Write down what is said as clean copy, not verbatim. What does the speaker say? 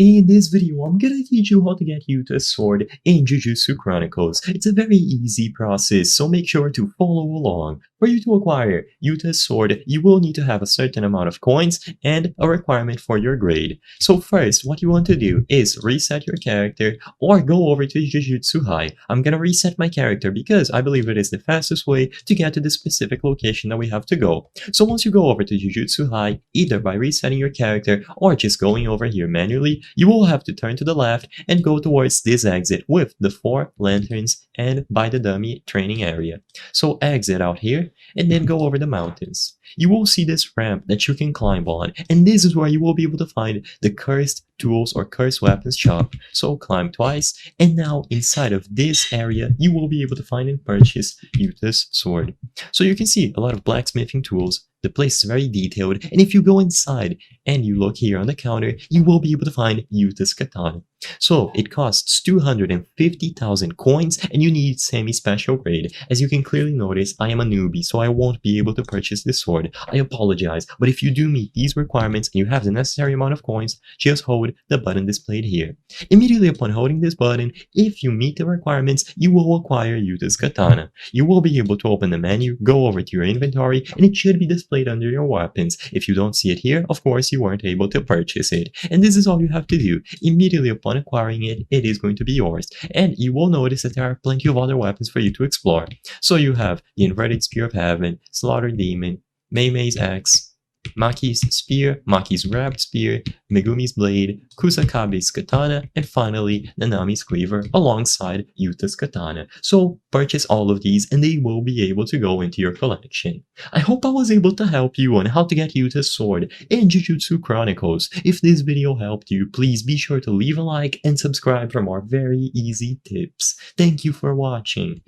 In this video, I'm gonna teach you how to get Yuta's sword in Jujutsu Chronicles. It's a very easy process, so make sure to follow along. For you to acquire Yuta's sword, you will need to have a certain amount of coins and a requirement for your grade. So first, what you want to do is reset your character or go over to Jujutsu High. I'm gonna reset my character because I believe it is the fastest way to get to the specific location that we have to go. So once you go over to Jujutsu High, either by resetting your character or just going over here manually, you will have to turn to the left and go towards this exit with the 4 lanterns and by the dummy training area. So exit out here and then go over the mountains. You will see this ramp that you can climb on, and this is where you will be able to find the cursed tools or cursed weapons shop. So climb twice, and now inside of this area you will be able to find and purchase Yuta's sword. So you can see a lot of blacksmithing tools. The place is very detailed, and if you go inside and you look here on the counter, you will be able to find Yuta's katana. So it costs 250,000 coins and you need semi-special grade. As you can clearly notice, I am a newbie, so I won't be able to purchase this sword. I apologize, but if you do meet these requirements and you have the necessary amount of coins, just hold the button displayed here. Immediately upon holding this button, if you meet the requirements, you will acquire Yuta's katana. You will be able to open the menu, go over to your inventory, and it should be displayed under your weapons. If you don't see it here, of course you weren't able to purchase it. And this is all you have to do. Immediately upon acquiring it, it is going to be yours. And you will notice that there are plenty of other weapons for you to explore. So you have the Inverted Spear of Heaven, Slaughter Demon, Mei Mei's Axe, Maki's Spear, Maki's Wrapped Spear, Megumi's Blade, Kusakabe's Katana, and finally Nanami's Cleaver alongside Yuta's Katana. So purchase all of these and they will be able to go into your collection. I hope I was able to help you on how to get Yuta's sword in Jujutsu Chronicles. If this video helped you, please be sure to leave a like and subscribe for more very easy tips. Thank you for watching.